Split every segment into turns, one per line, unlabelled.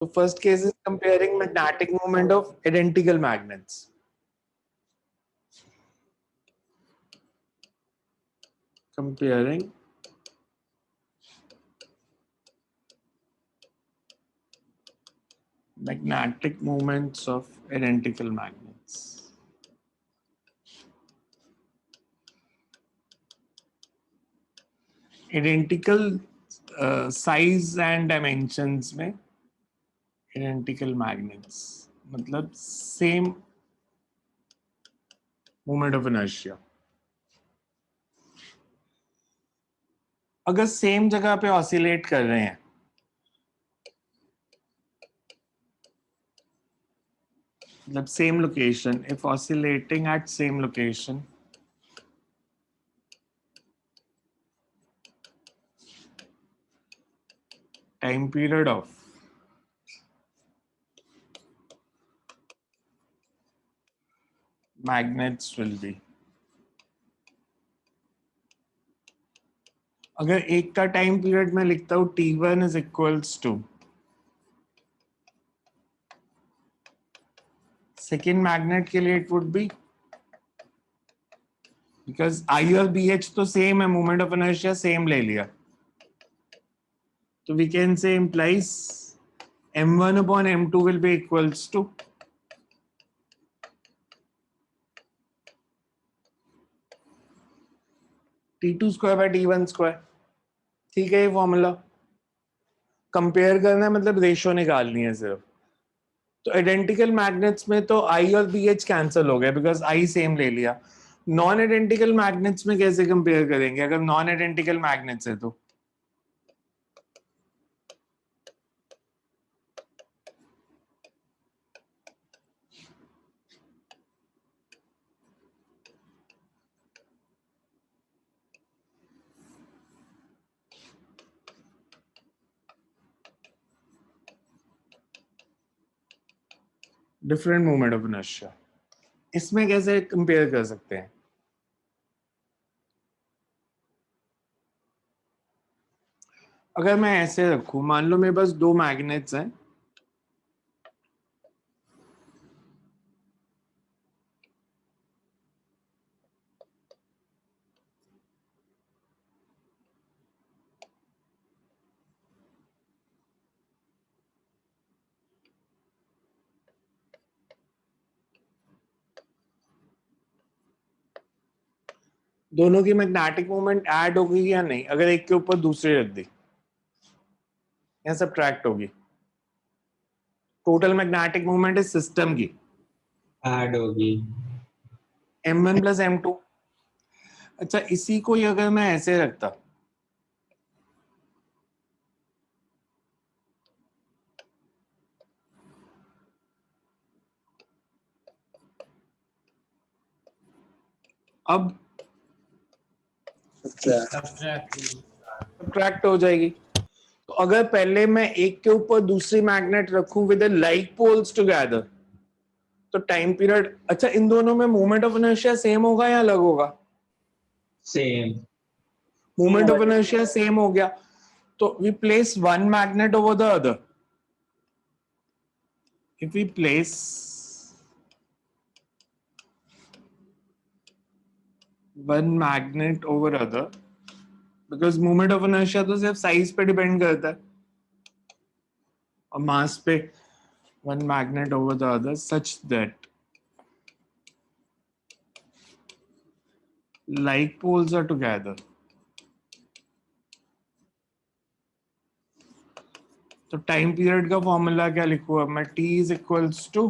So first case is comparing magnetic moment of identical magnets. Comparing magnetic moments of identical magnets. Identical size and dimensions में identical magnets मतलब same moment of inertia. अगर same जगह पे oscillate कर रहे हैं मतलब same location, if oscillating at same location, time period of magnets will be, अगर एक का टाइम पीरियड में लिखता हूं t1 is equals to second magnet के लिए it would be, because I और BH तो सेम है, मोमेंट ऑफ इनर्शिया सेम ले लिया, तो we can say implies m1 upon m2 will be equals to t2 square by t1 square. ठीक है, ये फॉर्मूला कंपेयर करना है मतलब रेशियो निकालनी है सिर्फ. तो आइडेंटिकल मैग्नेट्स में तो आई और बी एच कैंसिल हो गया बिकॉज आई सेम ले लिया. नॉन आइडेंटिकल मैग्नेट्स में कैसे कंपेयर करेंगे अगर नॉन आइडेंटिकल मैग्नेट्स है तो? डिफरेंट मोमेंट ऑफ इनर्शिया, इसमें कैसे कंपेयर कर सकते हैं? अगर मैं ऐसे रखूं, मान लो मेरे पास दो मैग्नेट्स हैं, दोनों की मैग्नेटिक मोमेंट ऐड होगी या नहीं अगर एक के ऊपर दूसरी रख दी या सब्ट्रैक्ट होगी? टोटल मैग्नेटिक मोमेंट इस सिस्टम की
ऐड होगी
m1 प्लस m2. अच्छा, इसी को ही अगर मैं ऐसे रखता, अब सब्ट्रैक्ट हो जाएगी. तो अगर पहले मैं एक के ऊपर दूसरी मैग्नेट रखूं विद लाइक पोल्स टुगेदर तो टाइम पीरियड, अच्छा इन दोनों में मोमेंट ऑफ इनर्शिया सेम होगा या अलग होगा?
Same.
Moment of inertia same हो गया तो we place one magnet over the other. If we place one magnet over other, because moment of inertia तो सिर्फ साइज पे डिपेंड करता है और मास पे. one magnet over the other such that like poles are together. तो time period का formula क्या लिखूंगा मैं? t इज इक्वल्स टू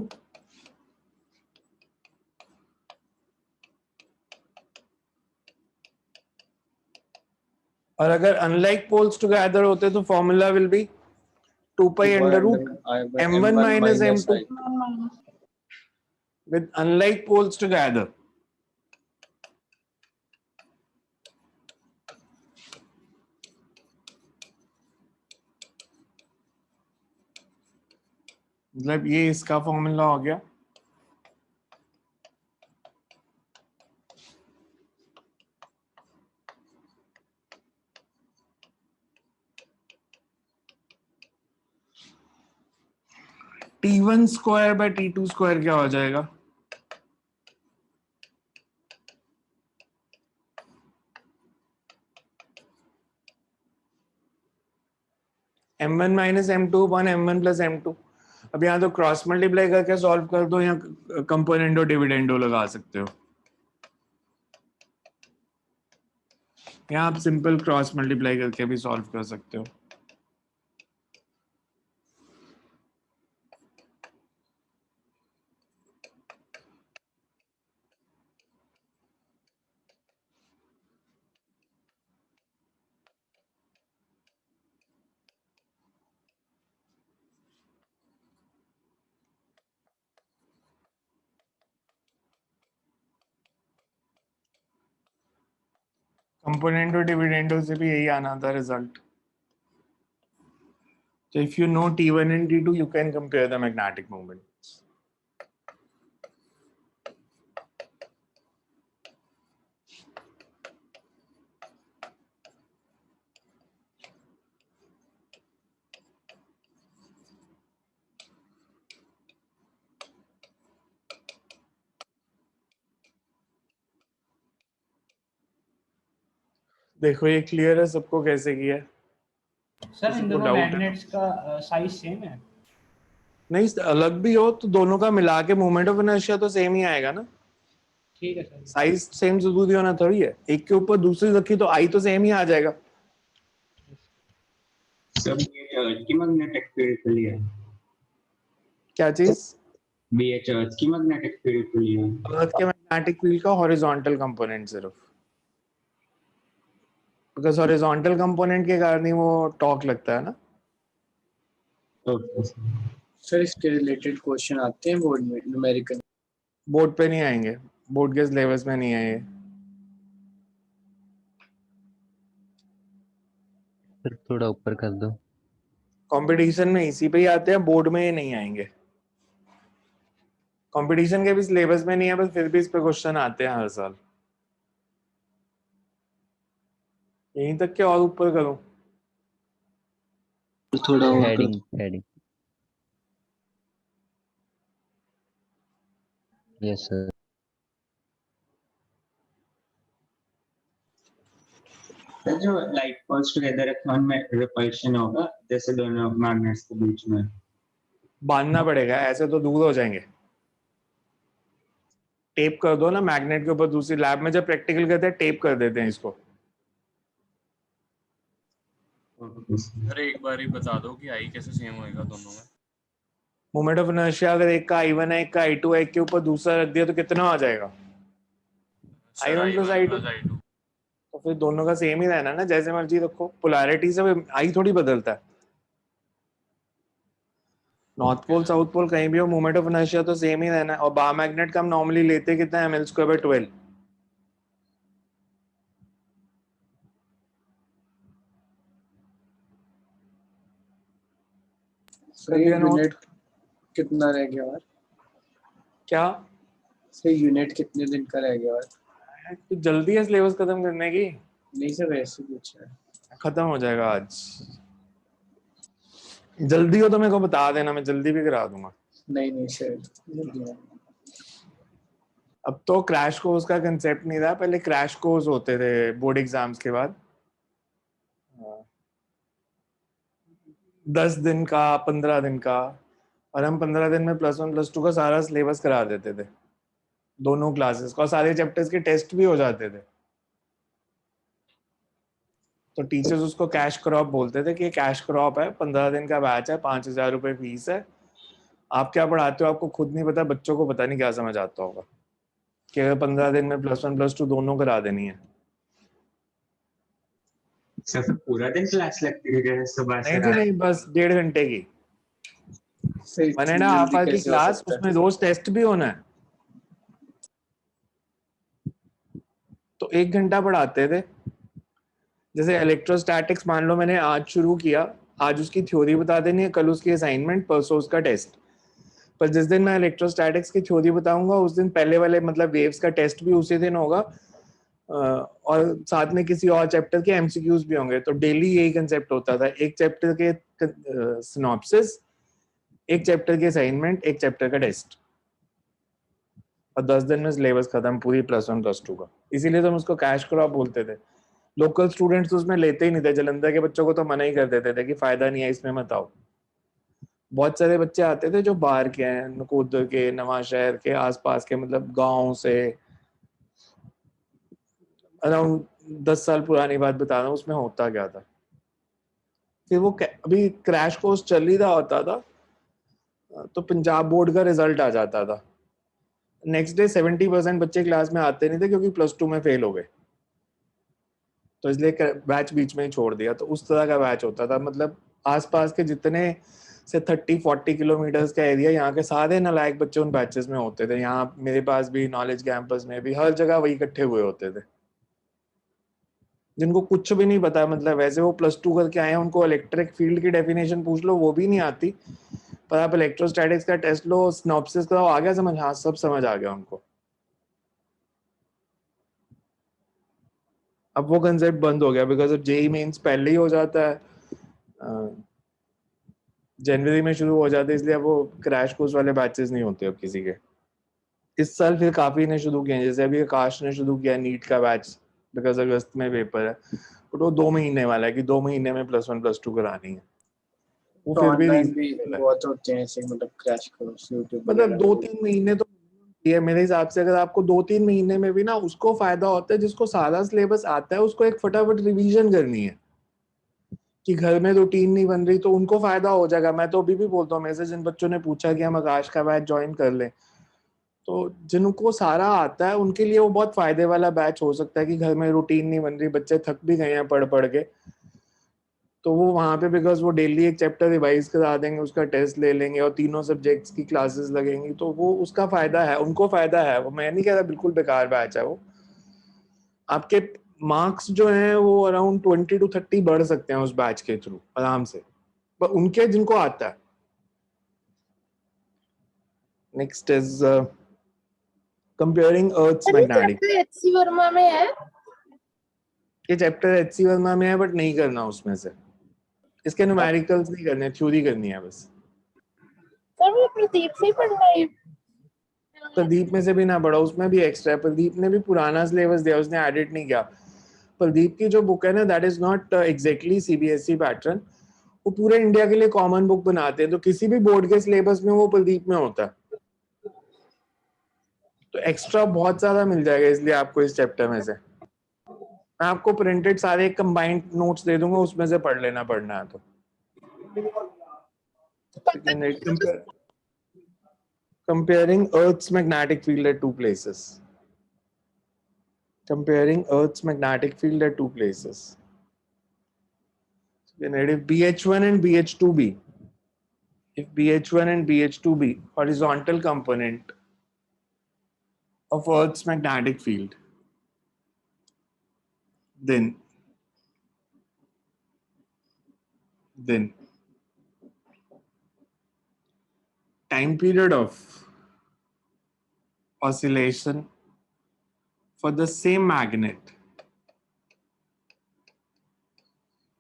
और अगर अनलाइक पोल्स टुगेदर होते तो formula will be 2 pi under root m1 minus m2 with unlike poles together. मतलब ये इसका फॉर्मूला हो गया. T1 square by T2 square क्या हो जाएगा? m1 minus m2 upon m1 plus m2। अब यहाँ तो क्रॉस मल्टीप्लाई करके सॉल्व कर दो, या कंपोनेंडो डिविडेंडो लगा सकते हो। यहाँ आप सिंपल क्रॉस मल्टीप्लाई करके भी सॉल्व कर सकते हो। कंपोनेंडो डिविडेंडो से भी यही आना था result. So if you know T1 and T2, you can compare the magnetic moments. देखो ये क्लियर है सबको कैसे किया है?
सर इन दोनों मैग्नेट्स का साइज सेम है?
नहीं, अलग भी हो तो दोनों का मिला के मोमेंट ऑफ इनर्शिया तो सेम ही आएगा ना।
ठीक है सर।
साइज सेम जरूरी होना थोड़ी है, एक के ऊपर दूसरी रखी तो आई तो सेम ही आ जाएगा।
सब ये अर्थ की मैग्नेटिक फील्ड के लिए
क्या चीज?
BH अर्थ की मैग्नेटिक फील्ड के लिए
अर्थ के मैग्नेटिक फील्ड का हॉरिजॉन्टल कंपोनेंट सिर्फ, बिकॉज हॉरिजॉन्टल कंपोनेंट के कारण ही वो टॉर्क लगता है ना।
ओके
सर इसके रिलेटेड क्वेश्चन आते हैं बोर्ड में न्यूमेरिकल?
बोर्ड पे नहीं आएंगे, बोर्ड के सिलेबस में नहीं है ये।
सर थोड़ा ऊपर कर दो।
कंपटीशन में इसी पे ही आते हैं, बोर्ड में ये नहीं आएंगे। कंपटीशन के भी सिलेबस में नहीं है, बस फिर भी इस पे क्वेश्चन आते हैं हर साल। यहीं तक के और ऊपर करूं?
थोड़ा और
हेडिंग हेडिंग। Yes sir.
जो लाइट फॉल्स टुगेदर इलेक्ट्रॉन में रिपल्शन होगा जैसे दोनों मैग्नेट्स के बीच में
बांधना पड़ेगा, ऐसे तो दूर हो जाएंगे। टेप कर दो ना मैग्नेट के ऊपर। दूसरी लैब में जब प्रैक्टिकल करते हैं टेप कर देते हैं इसको।
अरे एक बार ही बता दो कि आई कैसे सेम होएगा दोनों में।
मोमेंट ऑफ इनर्शिया अगर एक का I1 है, एक का I2 है, एक के ऊपर दूसरा रख दिया तो कितना आ जाएगा? I1 plus I2। तो फिर दोनों का सेम ही रहना ना, जैसे मर्जी रखो। पोलैरिटी से आई थोड़ी बदलता है। नॉर्थ पोल साउथ पोल कहीं भी हो, मोमेंट ऑफ इनर्शिया तो सेम ही रहना है। और बार मैग्नेट का हम नॉर्मली लेते हैं कितना, ml²/12।
सही यूनिट कितना रह गया और?
क्या
सही यूनिट कितने दिन का रह गया और?
तो जल्दी है सिलेबस खत्म करने की?
नहीं सर वैसे पूछ रहा है।
खत्म हो जाएगा आज। जल्दी हो तो मेरे को बता देना, मैं जल्दी भी करा दूंगा।
नहीं नहीं सर जल्दी नहीं।
अब तो क्रैश कोर्स का कंसेप्ट नहीं रहा, पहले क्रैश कोर्स होते थे बोर्ड एग्जाम्स के बाद। 10 दिन का, 15 दिन का, और हम 15 दिन में +1 +2 का सारा सिलेबस करा देते थे, दोनों क्लासेस का। और सारे चैप्टर्स के टेस्ट भी हो जाते थे। तो टीचर्स उसको कैश क्रॉप बोलते थे कि ये कैश क्रॉप है, 15 दिन का बैच है, 5,000 रुपए फीस है। आप क्या पढ़ाते हो आपको खुद नहीं पता, बच्चों को पता नहीं क्या समझ आता होगा कि अगर 15 दिन में +1 +2 दोनों करा देनी है।
सर पूरा दिन क्लास लगती है सुबह से
नहीं जी नहीं, बस 1.5 घंटे की,
सर
1.5
जल्दी
आवर की
कैसे हो
क्लास,
सकता है?
उसमें रोज टेस्ट भी होना है। तो 1 घंटा पढ़ाते थे। जैसे इलेक्ट्रोस्टैटिक्स मान लो मैंने आज शुरू किया, आज उसकी थ्योरी बता देनी है, कल उसकी असाइनमेंट, परसों उसका टेस्ट। पर जिस दिन मैं इलेक्ट्रोस्टैटिक्स की थ्योरी बताऊंगा उस दिन पहले वाले मतलब वेव्स का टेस्ट भी उसी दिन होगा, और साथ में किसी और चैप्टर के एमसीक्यूज भी होंगे। तो डेली यही कंसेप्ट होता था, एक चैप्टर के सिनॉप्सिस, एक चैप्टर की असाइनमेंट, एक चैप्टर का टेस्ट, और 10 दिन में सिलेबस खत्म पूरी +1 +2 का। इसीलिए तो हम उसको कैश क्रॉप बोलते थे। लोकल स्टूडेंट्स तो उसमें लेते ही नहीं थे, जलंधर के बच्चों को तो मना ही कर देते थे कि फायदा नहीं है इसमें, मत आओ। बहुत सारे बच्चे आते थे जो बाहर के हैं, नकोदर के, नवाशहर के, आसपास के, मतलब गांव से। अराउंड 10 साल पुरानी बात बता रहा हूँ, उसमें होता क्या था। फिर वो अभी क्रैश कोर्स चल ही रहा होता था, तो पंजाब बोर्ड का रिजल्ट आ जाता था। नेक्स्ट डे 70% बच्चे क्लास में आते नहीं थे क्योंकि +2 में फेल हो गए, तो इसलिए बैच बीच में ही छोड़ दिया। तो उस तरह का बैच होता था, मतलब आसपास के जितने से 30-40 किलोमीटर्स का एरिया, यहाँ के सारे नालायक बच्चे उन बैचेस में होते थे। यहाँ मेरे पास भी, नॉलेज कैंपस में भी, हर जगह वही इकट्ठे हुए होते थे, जिनको कुछ भी नहीं पता। मतलब वैसे वो +2 करके आए हैं, उनको इलेक्ट्रिक फील्ड की डेफिनेशन पूछ लो वो भी नहीं आती, पर आप इलेक्ट्रोस्टैटिक्स का टेस्ट लो, सिनॉप्सिस कराओ, आ गया समझ? हाँ, सब समझ आ गया उनको। अब वो कंसेप्ट बंद हो गया बिकॉज अब जेई मेंस पहले ही हो जाता है, जनवरी में शुरू हो जाते हैं, इसलिए अब वो क्रैश कोर्स वाले बैचेस नहीं होते अब किसी के। इस साल फिर काफी ने शुरू किए, जैसे अभी आकाश ने शुरू किया नीट का बैच, बिकॉज अगस्त में पेपर है, बट वो 2 महीने वाला है कि 2 महीने में +1 +2 करानी है। वो
तो
फिर भी
ऑनलाइन भी
reasonable है।
बहुत होते हैं ऐसे, मतलब क्रैश कोर्स यूट्यूब
मतलब
वगैरह।
2-3 महीने तो ये मेरे हिसाब से, अगर आपको 2-3 महीने में भी ना, उसको फायदा होता है जिसको सारा सिलेबस आता है, उसको एक फटाफट रिवीजन करनी है कि घर में रूटीन नहीं बन रही, तो उनको फायदा हो जाएगा। मैं तो अभी भी बोलता हूँ, मेरे से जिन बच्चों ने पूछा कि हम आकाश का बैच ज्वाइन कर लें, तो जिनको सारा आता है उनके लिए वो बहुत फायदे वाला बैच हो सकता है कि घर में रूटीन नहीं बन रही, बच्चे थक भी गए हैं पढ़ पढ़ के, तो वो वहाँ पे बिकॉज वो डेली एक चैप्टर रिवाइज करा देंगे, उसका टेस्ट ले लेंगे और तीनों सब्जेक्ट्स की क्लासेस लगेंगी, तो वो उसका फायदा है, उनको फायदा है। वो मैं नहीं कह रहा बिल्कुल बेकार बैच है वो। आपके मार्क्स जो हैं वो अराउंड 20 to 30 बढ़ सकते हैं उस बैच के थ्रू आराम से, पर उनके जिनको आता है। Next is comparing earth's magnetic.
HC Verma में है।
ये चैप्टर एचसी वर्मा में है, बट नहीं करना उसमें से, इसके न्यूमेरिकल्स नहीं करने, थ्योरी करनी है बस।
सर वो प्रदीप से ही पढ़ना है।
प्रदीप में से भी ना पढ़ा, उसमें भी एक्स्ट्रा है। प्रदीप ने भी पुराना सिलेबस दिया, उसने एडिट नहीं किया। प्रदीप की जो बुक है ना, that is not exactly CBSE pattern, वो पूरे इंडिया के लिए कॉमन बुक बनाते हैं, तो किसी भी बोर्ड के सिलेबस में वो प्रदीप में होता है, तो एक्स्ट्रा बहुत ज्यादा मिल जाएगा इसलिए आपको इस चैप्टर में से। मैं आपको प्रिंटेड सारे कंबाइंड नोट्स दे दूंगा, उसमें से पढ़ लेना पढ़ना है तो। Comparing Earth's magnetic field at two places. Comparing Earth's magnetic field at two places. If BH1 and BH2b, if BH1 and BH2b, horizontal component of Earth's magnetic field, then time period of oscillation for the same magnet,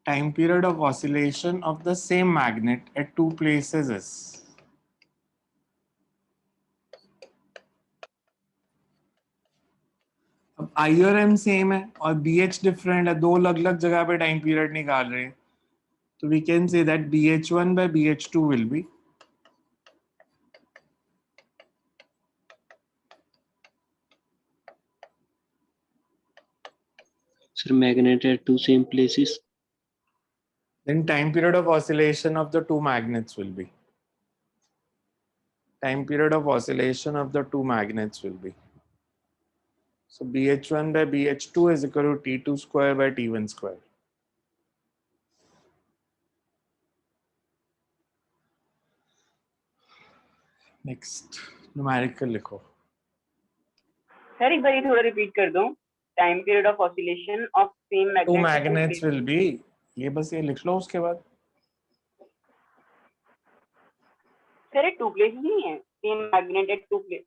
time period of oscillation of the same magnet at two places is अब आई और M same है और B H different है, दो अलग अलग जगह पे टाइम पीरियड निकाल रहे हैं, तो we can say that BH1 by BH2 will be
Sir, magnet at two same places.
then time period of oscillation of the two magnets will be so BH1 by BH2 is equal to T2 square by T1 square. Next numerical लिखो।
Sir एक बार थोड़ा repeat कर दो। Time period of oscillation of same magnet,
two magnets will be, ये बस ये लिख लो उसके बाद।
सर टू प्लेसेस नहीं है, same magnet at two place.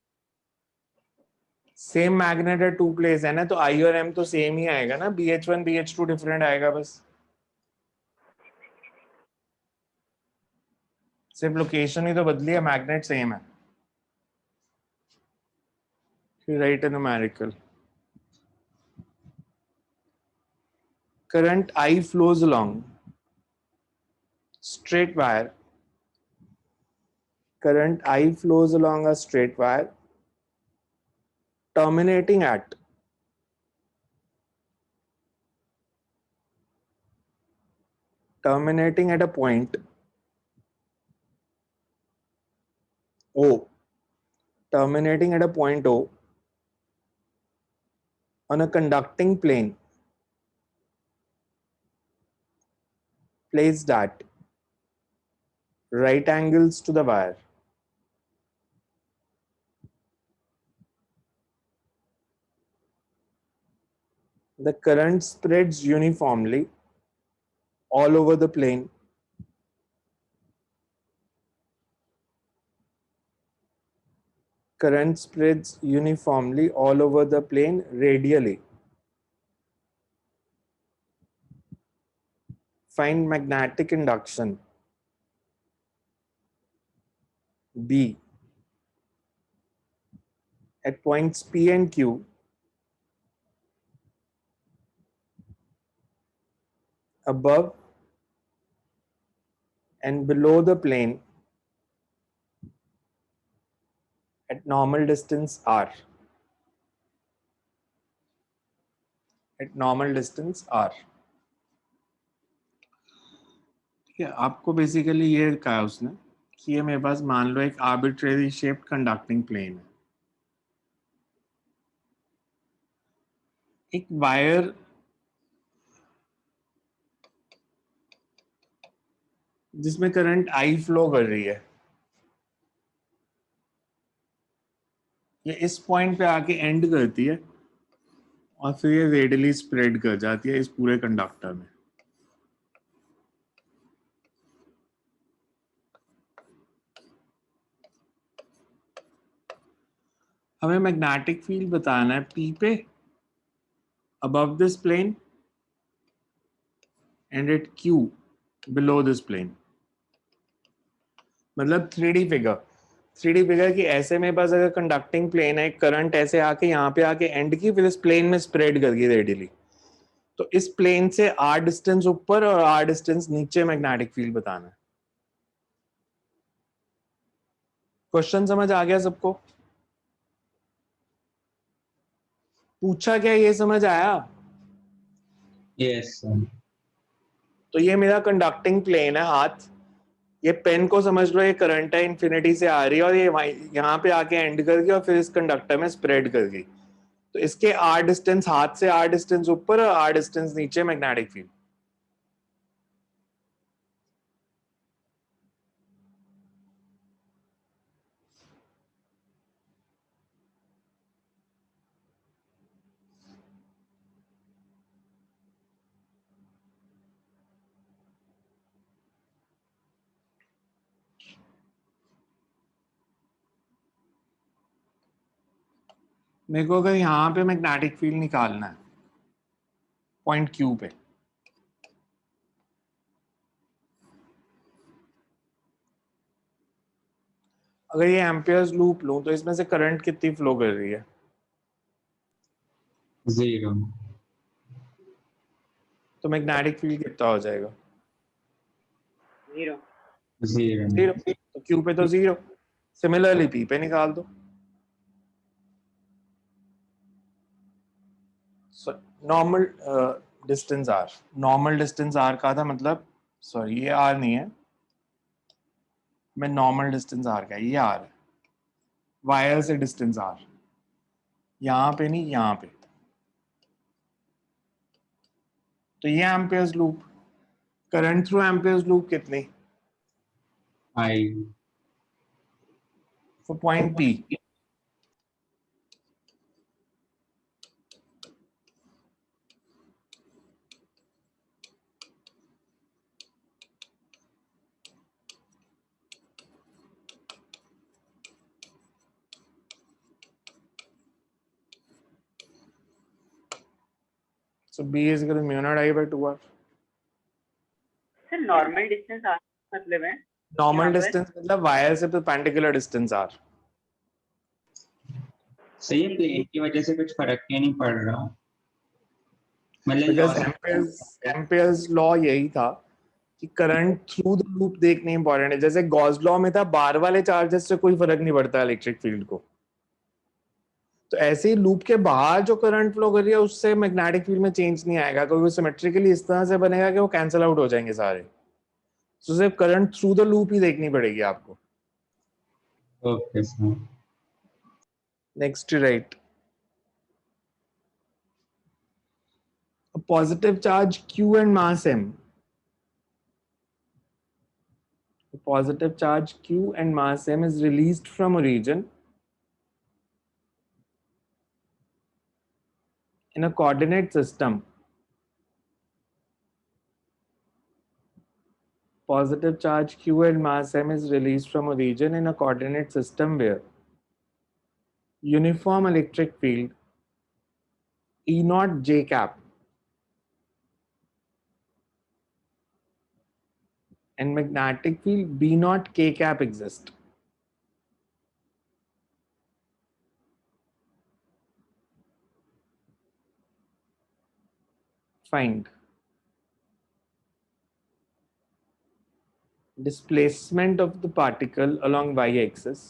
Same magnet है टू प्लेस है ना, तो आई और एम तो सेम ही आएगा ना, BH1 BH2 डिफरेंट आएगा बस। सिर्फ लोकेशन ही तो बदली है, मैग्नेट सेम है. Right A numerical. Current I flows along straight wire. Current I flows along a straight wire terminating at a point O, terminating at a point O on a conducting plane placed at right angles to the wire. The current spreads uniformly all over the plane. Current spreads uniformly all over the plane radially. Find magnetic induction. B. At points P and Q, above and below the plane at normal distance R. At normal distance R. ठीक है, आपको basically ये कहा है उसने कि ये मेरे पास मान लो एक आर्बिट्रेरी शेप्ड कंडक्टिंग प्लेन है. एक वायर जिसमें करंट आई फ्लो कर रही है, ये इस पॉइंट पे आके एंड करती है और फिर ये रेडियली स्प्रेड कर जाती है इस पूरे कंडक्टर में. हमें मैग्नेटिक फील्ड बताना है P पे above this plane and at Q below this plane. मतलब 3D फिगर की ऐसे में बस अगर कंडक्टिंग प्लेन है, करंट ऐसे आके यहाँ पे आके एंड की, फिर इस प्लेन में स्प्रेड कर गई रेडियली, तो इस प्लेन से R डिस्टेंस ऊपर और R डिस्टेंस नीचे मैग्नेटिक फील्ड बताना है. क्वेश्चन समझ आ गया सबको? पूछा क्या, ये समझ आया?
Yes, sir.
तो ये मेरा कंडक्टिंग प्लेन है हाथ, ये पेन को समझ लो, ये करंट है इन्फिनिटी से आ रही है और ये यहाँ पे आके एंड कर गई और फिर इस कंडक्टर में स्प्रेड कर गई, तो इसके R डिस्टेंस, हाथ से R डिस्टेंस ऊपर और R डिस्टेंस नीचे मैग्नेटिक फील्ड. मेरे को अगर यहाँ पे मैग्नेटिक फील्ड निकालना है पॉइंट Q पे, अगर ये एम्पियर्स लूप लूं तो इसमें से करंट कितनी फ्लो कर रही है?
0.
तो मैग्नेटिक फील्ड कितना हो जाएगा?
0.
0.
0. तो Q पे तो 0. सिमिलरली P पे निकाल दो. Normal distance R, normal distance R का था, मतलब सॉरी ये R नहीं है, मैं नॉर्मल डिस्टेंस R का, ये R है, वायर से डिस्टेंस R, यहाँ पे नहीं, यहाँ पे. तो ये amperes loop, current through amperes loop कितनी?
I.
For point P. So B is equal to mu naught I by 2R.
Sir normal distance मतलब है
नॉर्मल
यहाँ पर?
डिस्टेंस मतलब वायर से परपेंडिकुलर डिस्टेंस आर।
सही है, प्लेन की वजह से कुछ फर्क ही नहीं पड़ रहा, मतलब
बिकॉज एम्पियर्स लॉ यही था कि करंट थ्रू द लूप देखने इंपॉर्टेंट है। जैसे गॉस लॉ में था बार वाले चार्जेस से कोई फर्क नहीं पड़ता इलेक्ट्रिक फील्ड को, तो ऐसे ही लूप के बाहर जो करंट फ्लो कर रही है उससे मैग्नेटिक फील्ड में चेंज नहीं आएगा, क्योंकि वो सिमेट्रिकली इस तरह से बनेगा कि वो कैंसिल आउट हो जाएंगे सारे। तो सिर्फ करंट थ्रू द लूप ही देखनी पड़ेगी आपको।
Okay sir.
Next right, a positive charge q and mass m. A positive charge q and mass m is released from origin in a coordinate system. Positive charge q and mass m is released from origin in a coordinate system where uniform electric field E naught j cap and magnetic field B naught k cap exist. Find displacement of the particle along y-axis,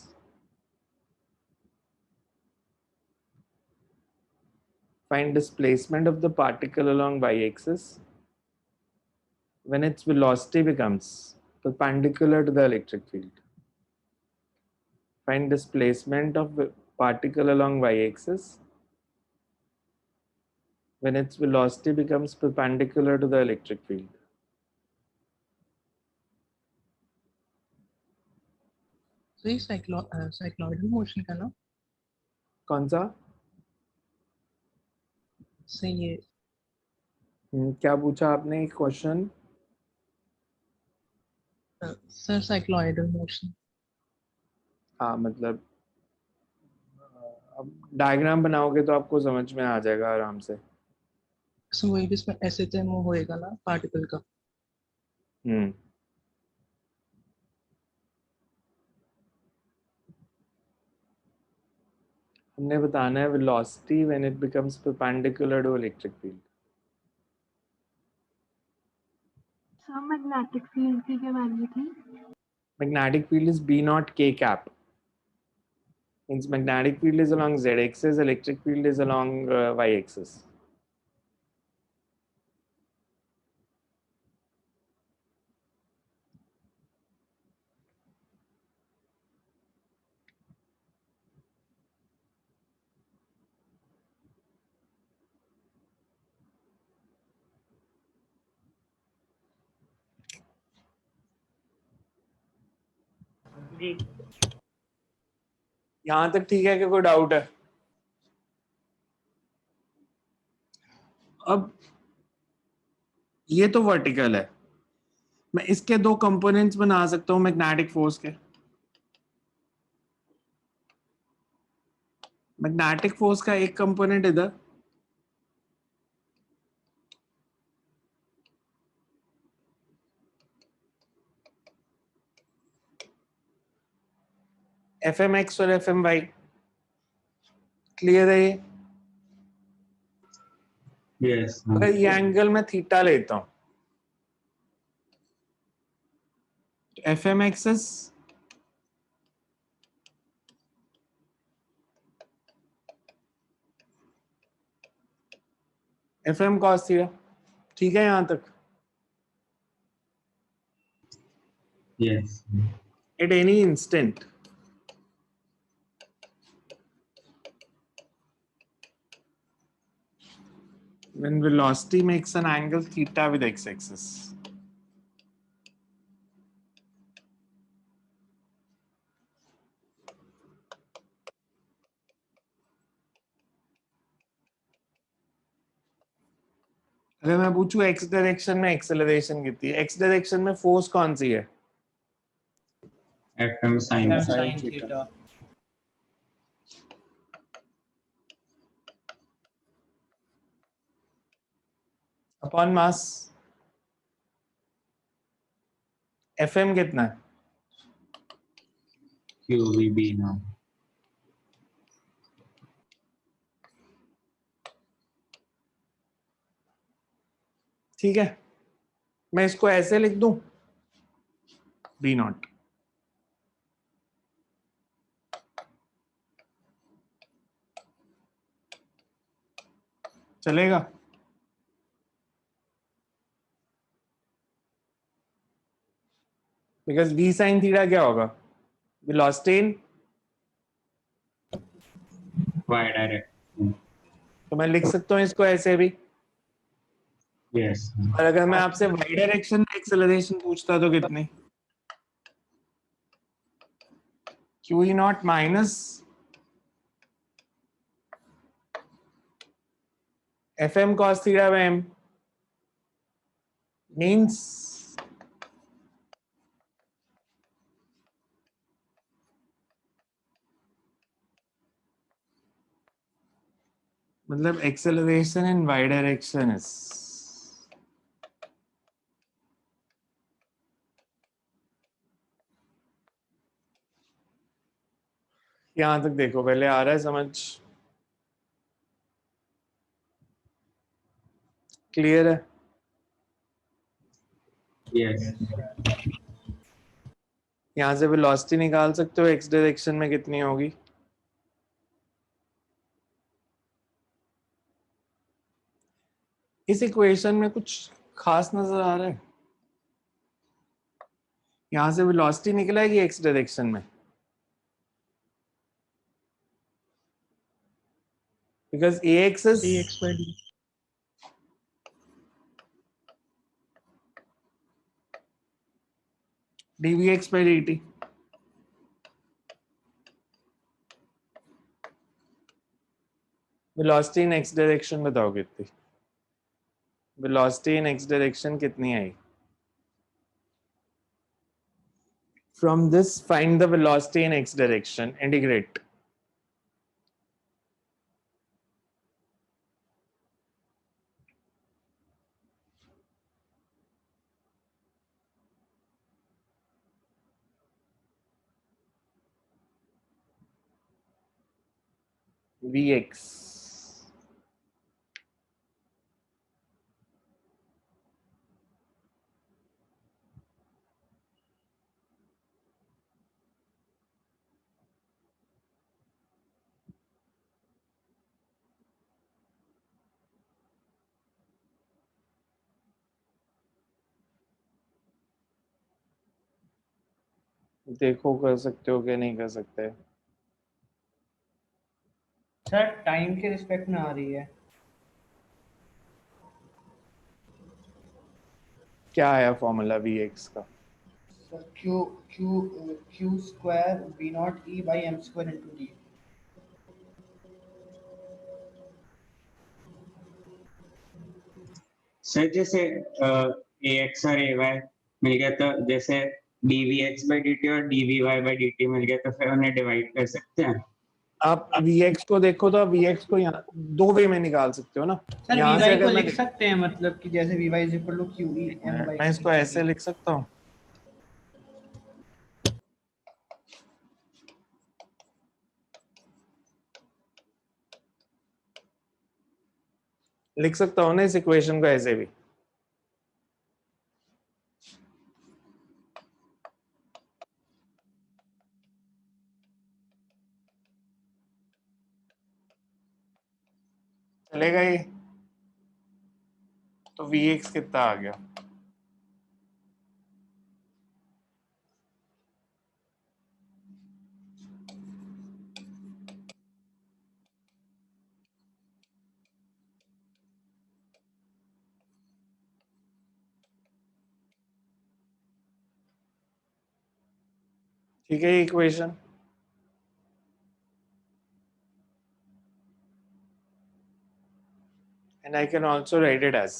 find displacement of the particle along y-axis when its velocity becomes perpendicular to the electric field. Find displacement of the particle along y-axis when its velocity becomes perpendicular to the electric field.
So ये cycloidal motion का ना
कौन सा?
सही है
क्या पूछा आपने एक क्वेश्चन?
Sir, cycloidal motion.
हाँ मतलब अब डायग्राम बनाओगे तो आपको समझ में आ जाएगा आराम से।
सो वही जिसमें ऐसे तो मूव होएगा ना पार्टिकल का।
हम्म हमने बताना है velocity when it becomes perpendicular to electric field.
Sir magnetic field की क्या वैल्यू थी?
Magnetic field is B naught K cap. Means magnetic field is along Z axis, electric field is along Y axis.
जी
यहां तक ठीक है कि कोई doubt है? अब ये तो वर्टिकल है, मैं इसके दो कंपोनेंट्स बना सकता हूं मैग्नेटिक फोर्स के। मैग्नेटिक फोर्स का एक कंपोनेंट इधर, एफ एम एक्स और एफ एम वाई। क्लियर है ये?
यस
अगर ये एंगल मैं थीटा लेता हूं तो F M x is F M cos theta. ठीक है यहां तक?
Yes
At any instant when velocity makes an angle theta with x-axis, अगर मैं पूछूं x डायरेक्शन में एक्सेलरेशन कितनी है, x डायरेक्शन में फोर्स कौन सी है?
FM sine
sine theta.
Upon mass. FM कितना है?
QVB now.
ठीक है, मैं इसको ऐसे लिख दूं, बी नॉट, चलेगा? बिकॉज बी साइन थीटा क्या होगा? वेलोसिटी इन
Y direction.
तो मैं लिख सकता हूँ इसको ऐसे भी।
Yes.
और अगर मैं आपसे वाई डायरेक्शन में एक्सेलरेशन पूछता तो कितनी? Q E naught minus F M cos theta by M means मतलब acceleration in Y direction is यहां तक देखो, पहले आ रहा है समझ? क्लियर है?
Yes.
यहां से वेलोसिटी निकाल सकते हो एक्स डायरेक्शन में कितनी होगी? इस इक्वेशन में कुछ खास नजर आ रहा है? यहां से वेलोसिटी निकलेगी एक्स डायरेक्शन में, because ax is
dx by dt.
dvx by dt। Velocity in X direction बताओ कितनी? वेलोसिटी इन एक्स डायरेक्शन कितनी आई? From this find the velocity in X direction, integrate. vx देखो कर सकते हो क्या नहीं कर सकते?
सर टाइम के रिस्पेक्ट में आ रही है।
क्या आया फॉर्मूला vx का?
Sir Q Q Q square V not E by M square into D.
Sir जैसे ax और ay मिल गया तो जैसे dvx by dt और dvy by dt मिल गया तो फिर उन्हें डिवाइड कर सकते हैं।
आप vx को देखो तो आप vx को यहाँ दो वे में निकाल सकते हो ना।
सर
यहाँ
वी
से
वाई को
अगर मैं
लिख सकते हैं, मतलब कि जैसे V Y is equal to Q E M by
मैं इसको ऐसे लिख सकता हूँ, लिख सकता हूँ ना इस इक्वेशन को ऐसे भी। चलेगा ये? तो vx कितना आ गया? ठीक है, ये equation and I can also write it as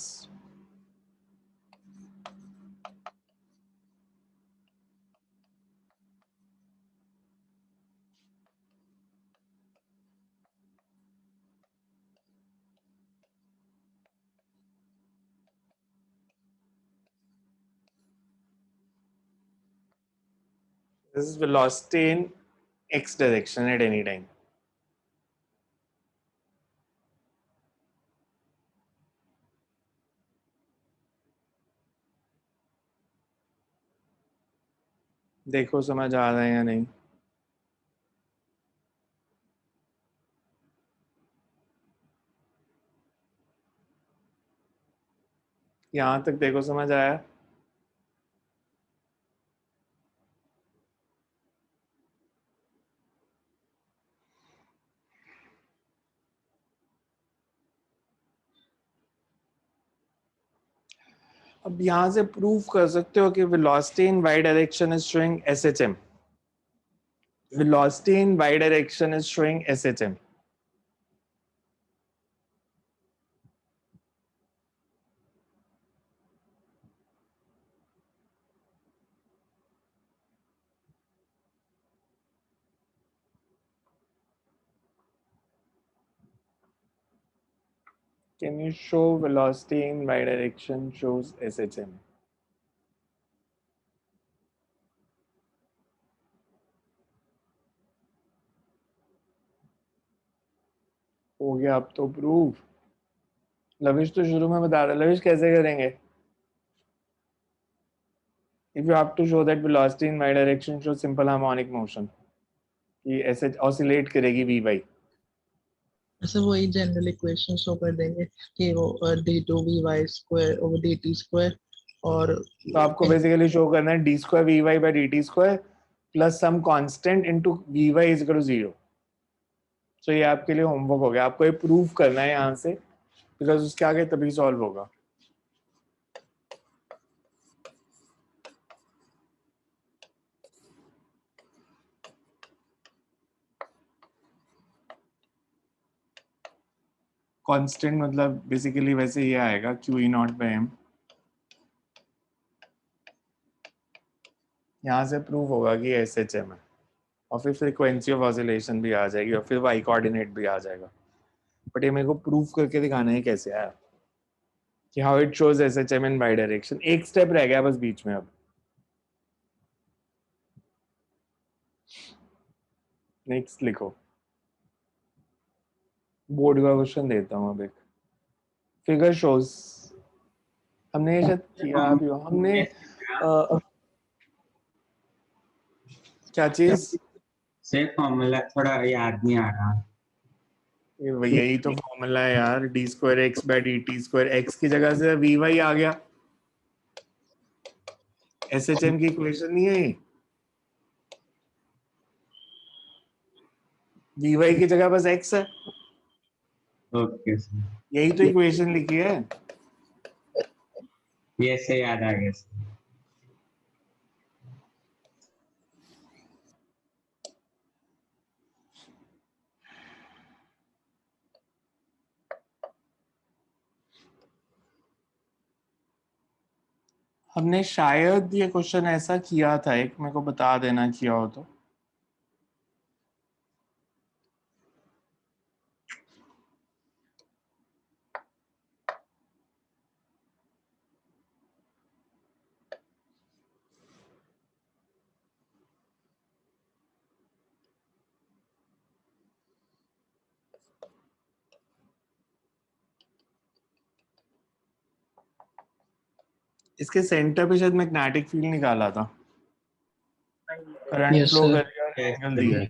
this is velocity in x direction at any time. देखो समझ आ रहा है या नहीं? यहाँ तक देखो समझ आया? अब यहाँ से प्रूव कर सकते हो कि velocity in y direction is showing SHM. Velocity in y direction is showing SHM. Can you show velocity in y direction shows SHM? हो गया अब तो प्रूव. लविश तो शुरू में बता रहा. लविश कैसे करेंगे? If you have to show that velocity in y direction shows simple harmonic motion, कि ऐसे oscillate करेगी Vy.
ऐसे वही जनरल इक्वेशन शो कर देंगे कि वो d2 vy² dt² और
तो आपको बेसिकली शो करना है d² Vy by dt² plus some constant into Vy is equal to 0. तो ये आपके लिए होमवर्क हो गया. आपको ये प्रूव करना है यहाँ से, बिकॉज उसके आगे तभी सॉल्व होगा. कांस्टेंट मतलब बेसिकली वैसे ये आएगा Q₀/m. यहाँ से प्रूव होगा कि SHM है और फिर फ्रीक्वेंसी ऑफ ऑसिलेशन भी आ जाएगी और फिर y कोऑर्डिनेट भी आ जाएगा. बट ये मेरे को प्रूव करके दिखाना है कैसे आया, कि how it shows SHM in y direction. एक स्टेप रह गया बस बीच में. अब नेक्स्ट लिखो. बोर्ड का क्वेश्चन देता हूँ. अब एक फिगर शोज. हमने ये शायद किया अभी. हमने क्या चीज?
से फॉर्मूला थोड़ा याद नहीं आ रहा.
यही तो फॉर्मूला है यार. d² x by dt². x की जगह से Vy आ गया. SHM की इक्वेशन नहीं है. Vy की जगह बस x है.
Okay sir.
यही तो इक्वेशन लिखी है.
ये से याद आ गया सर.
हमने शायद ये क्वेश्चन ऐसा किया था. एक मेरे को बता देना किया हो तो. इसके सेंटर पे शायद मैग्नेटिक फील्ड निकाला था. Current
Yes,
flow
sir.
कर रहा है, एंगल दिया है.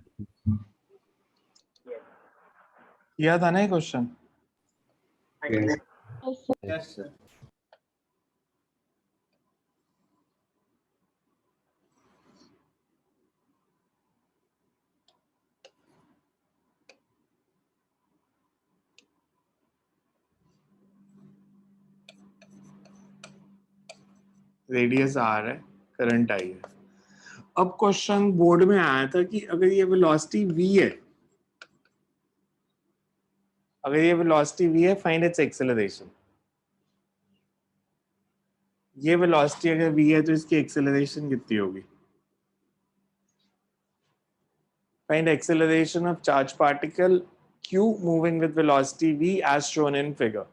किया था ना ये question?
Yes, sir.
Radius R है, करंट आई है. अब क्वेश्चन बोर्ड में आया था कि अगर ये वेलोसिटी v है, फाइंड इट्स एक्सेलरेशन. ये वेलोसिटी अगर v है तो इसकी एक्सेलरेशन कितनी होगी? Find acceleration of charge particle q moving with velocity v as shown in figure.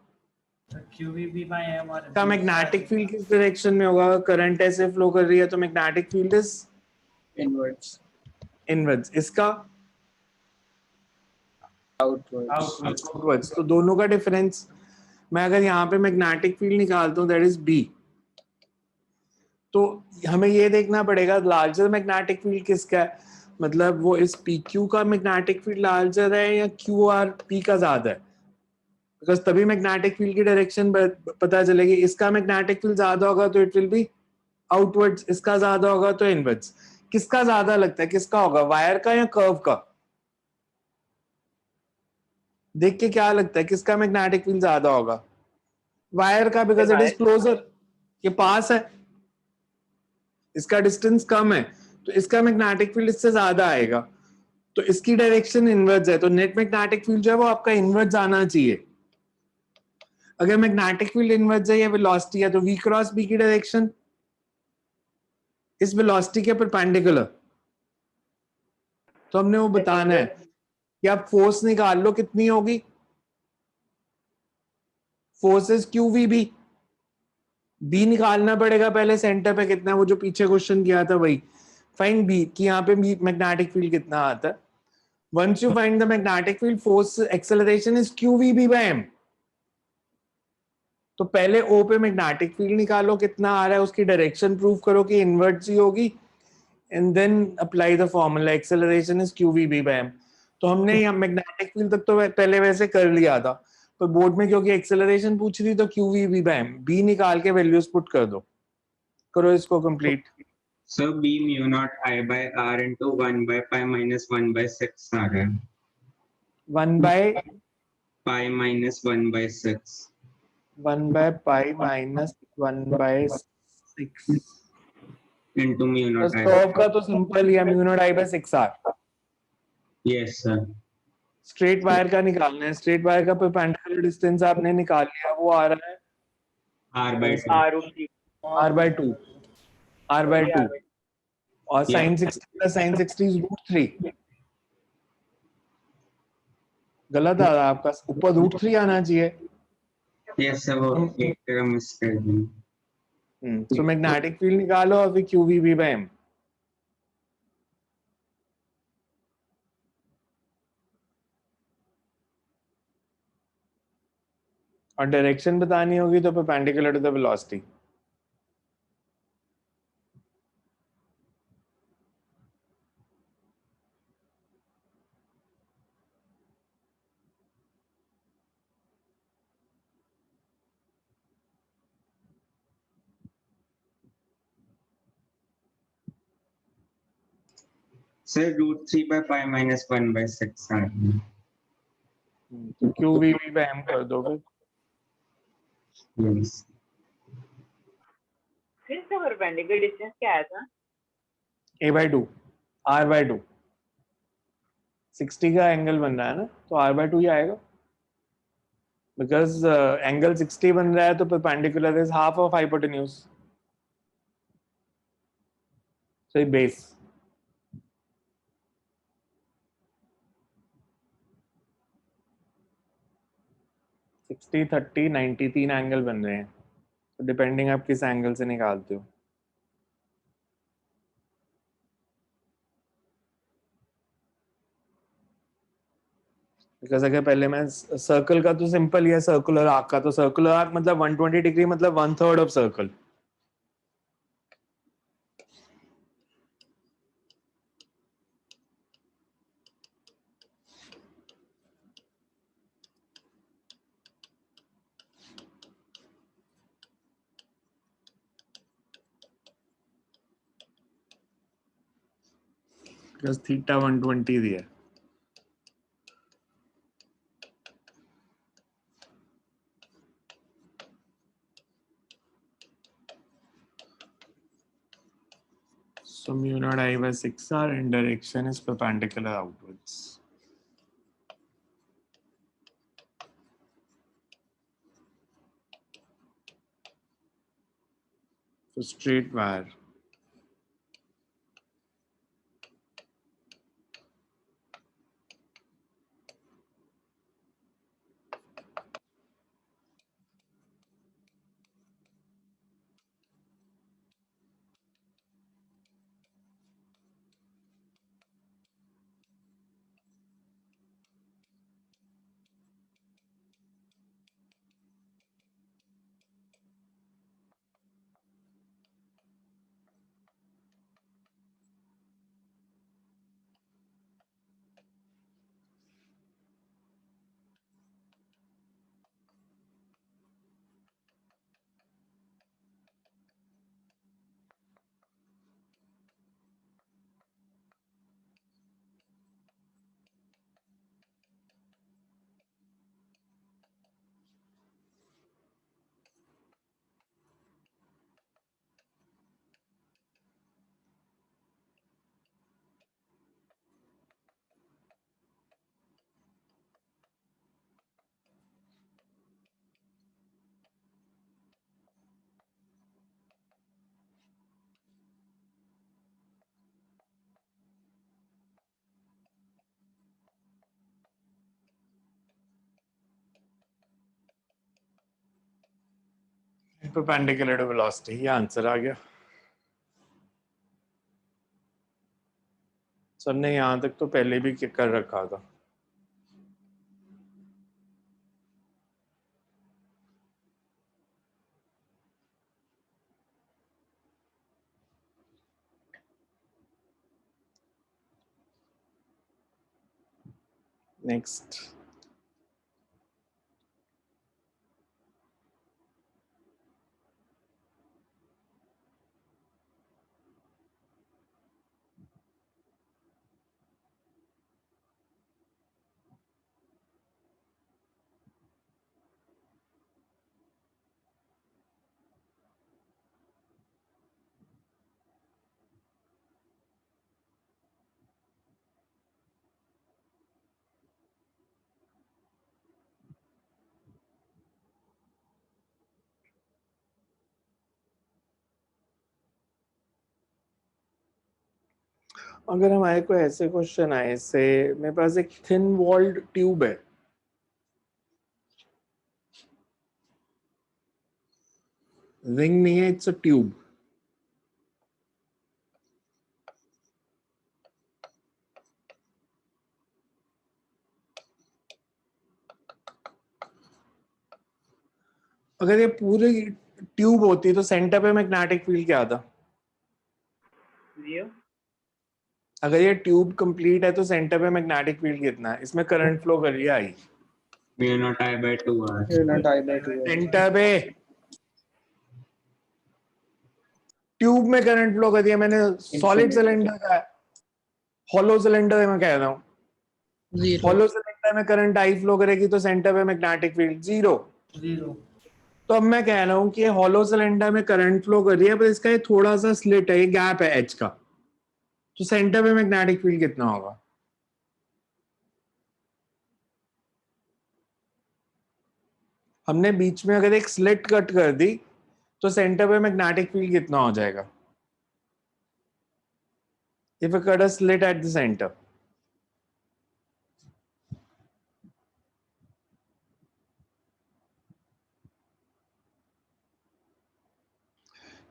QVB by M और
का मैग्नेटिक फील्ड किस डायरेक्शन में होगा? करंट ऐसे फ्लो कर रही है तो magnetic field is
Inwards.
Inwards, इसका
आउटवर्ड्स।
आउटवर्ड्स। तो दोनों का डिफरेंस, मैं अगर यहाँ पे मैग्नेटिक फील्ड निकालता हूँ, दैट इज बी, तो हमें ये देखना पड़ेगा लार्जर मैग्नेटिक फील्ड किसका है, मतलब वो इस पी क्यू का मैग्नेटिक फील्ड लार्जर है या क्यू आर पी का ज्यादा है, बिकॉज तभी मैग्नेटिक फील्ड की डायरेक्शन पता चलेगी। इसका मैग्नेटिक फील्ड ज्यादा होगा तो इट विल बी आउटवर्ड्स, इसका ज्यादा होगा तो इनवर्ड्स। किसका ज्यादा लगता है, किसका होगा, वायर का या कर्व का? देख के क्या लगता है किसका मैग्नेटिक फील्ड ज्यादा होगा? वायर का, बिकॉज इट इज क्लोजर, ये पास है, इसका डिस्टेंस कम है, तो इसका मैग्नेटिक फील्ड इससे ज्यादा आएगा, तो इसकी डायरेक्शन इनवर्ड्स है, तो नेट मैग्नेटिक फील्ड जो है वो आपका इनवर्ड्स आना चाहिए। अगर मैग्नेटिक फील्ड इनवर्ड्स है या वेलोसिटी है, तो v क्रॉस b की डायरेक्शन इस वेलोसिटी के परपेंडिकुलर। तो हमने वो बताना है कि आप फोर्स निकाल लो कितनी होगी, force is Q V B, B निकालना पड़ेगा पहले सेंटर पे कितना है, वो जो पीछे क्वेश्चन किया था वही, फाइंड बी, कि यहाँ पे मैग्नेटिक फील्ड कितना आता है। Once you find the magnetic field, force acceleration is Q V B by M. तो पहले ओ पे मैग्नेटिक फील्ड निकालो कितना आ रहा है, उसकी डायरेक्शन प्रूव करो कि इनवर्ट्स ही होगी, and then apply the formula, acceleration is Q V B by M. तो हमने यहाँ मैग्नेटिक फील्ड तक तो पहले वैसे कर लिया था, तो बोर्ड में क्योंकि एक्सेलरेशन पूछ रही तो Q V B by M, B निकाल के वैल्यूज पुट कर दो, करो इसको complete.
So B mu naught I by R into 1 by pi minus 1 by 6 आ रहा है,
1 by
pi minus 1 by 6
pi minus 1 by 6।
into mu naught I.
Curve का तो सिंपल ही है, mu naught I by 6r।
Yes sir.
Straight wire का निकालना है, स्ट्रेट वायर का परपेंडिकुलर डिस्टेंस आपने निकाल लिया, वो आ रहा है
R by 2.
R/3
r by 2, r by 2, और
Yeah.
sin 60 plus sin 60 is √3। गलत आ रहा है आपका, ऊपर √3 आना चाहिए।
Yes sir, वो एक जगह मिस कर दी।
सो मैग्नेटिक फील्ड निकालो और फिर Q V B by M. और डायरेक्शन बतानी होगी तो perpendicular to the velocity.
Sir √3 by pi minus 1 by 6 आ रहा है।
तो Q V B by M कर दो फिर।
Yes.
फिर से परपेंडिकुलर डिस्टेंस क्या आया था?
a by 2, r by 2, 60 का एंगल बन रहा है ना, तो r by 2 ही आएगा, बिकॉज एंगल 60 बन रहा है तो perpendicular is half of hypotenuse, so base. Sixty 30 90 तीन एंगल बन रहे हैं, तो डिपेंडिंग आप किस एंगल से निकालते हो। बिकॉज अगर पहले मैं सर्कल का तो सिंपल ही है, सर्कुलर आर्क का, तो सर्कुलर आर्क मतलब 120 डिग्री मतलब 1/3 ऑफ सर्कल। बिकॉज थीटा 120 दिया है। So mu naught I by 6r and direction is perpendicular outwards. So straight wire. Perpendicular to velocity, ये आंसर आ गया। सर ने यहाँ तक तो पहले भी कर रखा था। नेक्स्ट, अगर हमारे को ऐसे क्वेश्चन आए से, मेरे पास एक थिन वॉल्ड ट्यूब है, रिंग नहीं है, इट्स अ ट्यूब। अगर ये पूरी ट्यूब होती तो सेंटर पे मैग्नेटिक फील्ड क्या था?
0।
अगर ये ट्यूब कंप्लीट है तो सेंटर पे मैग्नेटिक फील्ड कितना है? इसमें करंट फ्लो कर रही है आई,
mu naught I bye 2 r।
Centre पे ट्यूब में करंट फ्लो कर रही है। मैंने सॉलिड सिलेंडर का, हॉलो सिलेंडर में कह रहा हूँ,
0
हॉलो सिलेंडर में करंट आई फ्लो करेगी तो सेंटर पे मैग्नेटिक फील्ड 0।
0।
तो अब मैं कह रहा हूँ कि हॉलो सिलेंडर में करंट फ्लो कर रही है, पर इसका ये थोड़ा सा स्लिट है, ये गैप है एच का, तो सेंटर पे मैग्नेटिक फील्ड कितना होगा? हमने बीच में अगर एक स्लिट कट कर दी तो सेंटर पे मैग्नेटिक फील्ड कितना हो जाएगा? If we cut a slit at the center,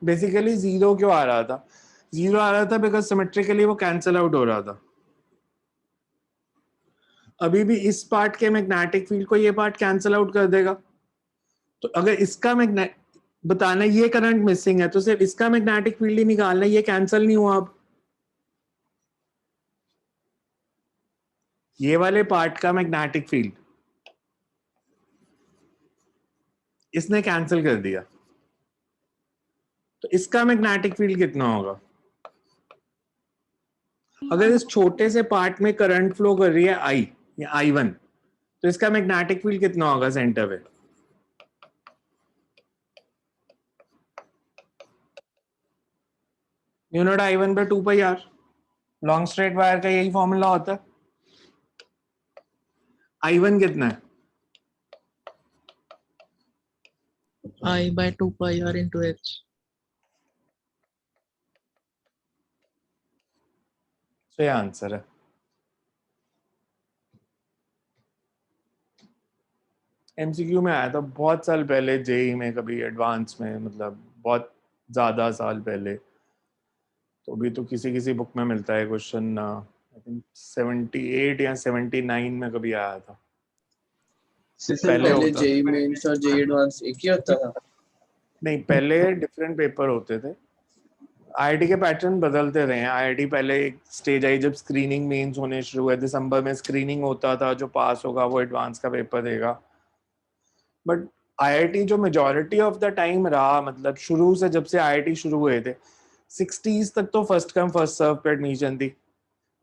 basically 0 क्यों आ रहा था? 0 आ रहा था बिकॉज सिमेट्रिकली वो कैंसल आउट हो रहा था। अभी भी इस पार्ट के मैग्नेटिक फील्ड को ये पार्ट कैंसल आउट कर देगा। तो अगर इसका मैग्नेट बताना ये करंट मिसिंग है तो सिर्फ इसका मैग्नेटिक फील्ड ही निकालना, ये कैंसल नहीं हुआ। अब ये वाले पार्ट का मैग्नेटिक फील्ड इसने कैंसिल कर दिया, तो इसका मैग्नेटिक फील्ड कितना होगा? अगर इस छोटे से पार्ट में करंट फ्लो कर रही है आई या I1, तो इसका मैग्नेटिक फील्ड कितना होगा सेंटर पे? म्यू नॉट I1 पे 2 पाई r। लॉन्ग स्ट्रेट वायर का यही फॉर्मूला होता है। I1 कितना है?
I by 2 pi r into h।
तो ये आंसर है। एमसीक्यू में आया था बहुत साल पहले, जेई में कभी एडवांस में, मतलब बहुत ज्यादा साल पहले। तो भी तो किसी किसी बुक में मिलता है क्वेश्चन, आई थिंक 78 या 79 में कभी आया था। पहले
पहले
होता
जेई मेंस और जेई एडवांस एक ही होता था?
नहीं, पहले डिफरेंट पेपर होते थे। आईआईटी के पैटर्न बदलते रहे हैं। आईआईटी पहले एक स्टेज आई जब स्क्रीनिंग मेंस होने शुरू हुए, दिसंबर में स्क्रीनिंग होता था, जो पास होगा वो एडवांस का पेपर देगा। बट आईआईटी जो मेजॉरिटी ऑफ द टाइम रहा, मतलब शुरू से जब से आईआईटी शुरू हुए थे 60s तक तो फर्स्ट कम फर्स्ट सर्व पे एडमिशन थी।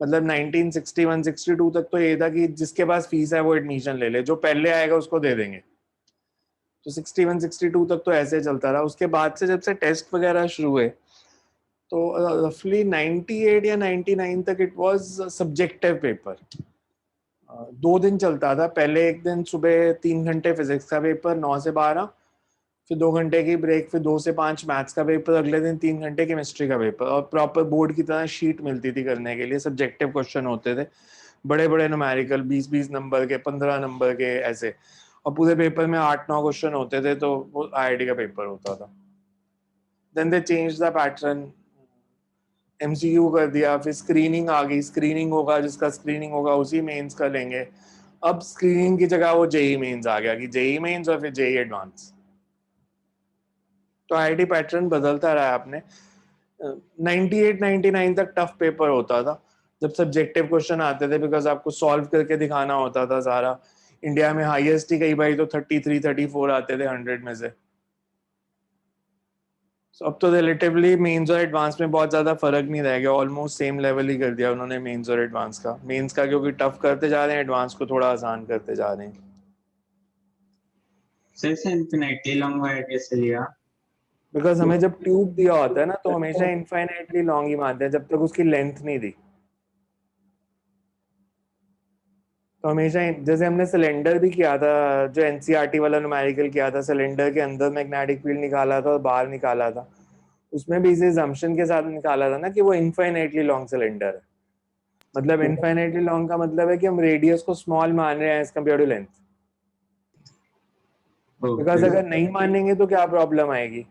मतलब 1961-62 तक तो ये था कि जिसके पास फीस है वो एडमिशन ले ले, जो पहले आएगा उसको दे देंगे। तो 61-62 तक तो ऐसे चलता रहा। उसके बाद से जब से टेस्ट वगैरह शुरू हुए तो रफली 98 या 99 तक इट वाज सब्जेक्टिव पेपर। 2 दिन चलता था। पहले एक दिन सुबह 3 घंटे फिजिक्स का पेपर 9 से 12, फिर 2 घंटे की ब्रेक, फिर 2 से 5 मैथ्स का पेपर, अगले दिन 3 घंटे केमिस्ट्री का पेपर, और प्रॉपर बोर्ड की तरह शीट मिलती थी करने के लिए। सब्जेक्टिव क्वेश्चन होते थे, बड़े बड़े न्यूमेरिकल 20-20 नंबर के, 15 नंबर के, ऐसे। और पूरे पेपर में 8-9 क्वेश्चन होते थे, तो वो IIT का पेपर होता था. Then they change the pattern, MCQ कर दिया, फिर स्क्रीनिंग आ गई. स्क्रीनिंग होगा, जिसका स्क्रीनिंग होगा उसी मेंस का लेंगे. अब स्क्रीनिंग की जगह वो जेई मेंस आ गया कि जेई मेंस और फिर जेई एडवांस. तो IIT पैटर्न बदलता रहा है. आपने 98-99 तक टफ पेपर होता था जब सब्जेक्टिव क्वेश्चन आते थे, बिकॉज आपको सॉल्व करके दिखाना होता था सारा. इंडिया में हाईएस्ट ही कई बार तो 33-34 आते थे 100 में से. So, अब तो रिलेटिवली मेंस और एडवांस में बहुत ज्यादा फर्क नहीं रह गया. ऑलमोस्ट सेम लेवल ही कर दिया उन्होंने मेंस और एडवांस का. मेंस का क्योंकि टफ करते जा रहे हैं, एडवांस को थोड़ा आसान करते जा रहे हैं.
सर इन्फिनिटली लॉन्ग वायर कैसे लिया?
बिकॉज हमें जब ट्यूब दिया होता है ना, तो हमेशा इनफाइनाइटली लॉन्ग ही मानते हैं जब तक उसकी लेंथ नहीं दी. तो हमेशा जैसे हमने सिलेंडर भी किया था, जो NCERT वाला न्यूमेरिकल किया था, सिलेंडर के अंदर मैग्नेटिक फील्ड निकाला था और बाहर निकाला था. उसमें भी इस assumption के साथ निकाला था ना कि वो इनफाइनाइटली लॉन्ग सिलेंडर है. मतलब इनफाइनाइटली लॉन्ग का मतलब है कि हम रेडियस को स्मॉल मान रहे हैं as compare to length. Because अगर नहीं मानेंगे तो क्या प्रॉब्लम आएगी?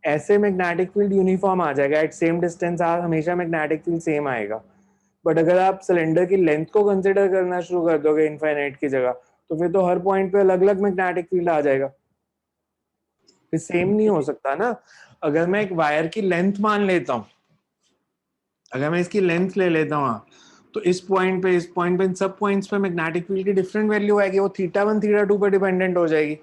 ऐसे मैग्नेटिक फील्ड यूनिफॉर्म आ जाएगा, एट सेम डिस्टेंस हमेशा मैग्नेटिक फील्ड सेम आएगा. बट अगर आप सिलेंडर की लेंथ को कंसिडर करना शुरू कर दोगे इनफाइनाइट की जगह, तो फिर तो हर पॉइंट पे अलग अलग मैग्नेटिक फील्ड आ जाएगा. फिर सेम नहीं हो सकता ना. अगर मैं एक वायर की लेंथ मान लेता हूँ, अगर मैं इसकी लेंथ ले लेता हूँ, तो इस पॉइंट पे, इस पॉइंट पे, इन सब पॉइंट्स पे मैग्नेटिक फील्ड की डिफरेंट वैल्यू आएगी. वो θ1 θ2 पर डिपेंडेंट हो जाएगी.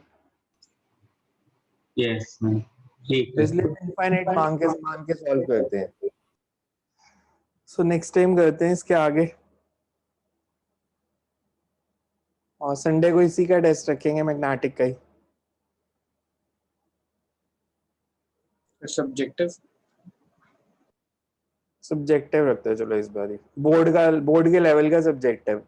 यस ठीक है.
इसलिए इनफाइनाइट मान के सॉल्व करते हैं. सो नेक्स्ट टाइम करते हैं इसके आगे, और संडे को इसी का टेस्ट रखेंगे, मैग्नेटिक का ही.
सब्जेक्टिव
सब्जेक्टिव रखते हैं चलो इस बार. बोर्ड के लेवल का सब्जेक्टिव.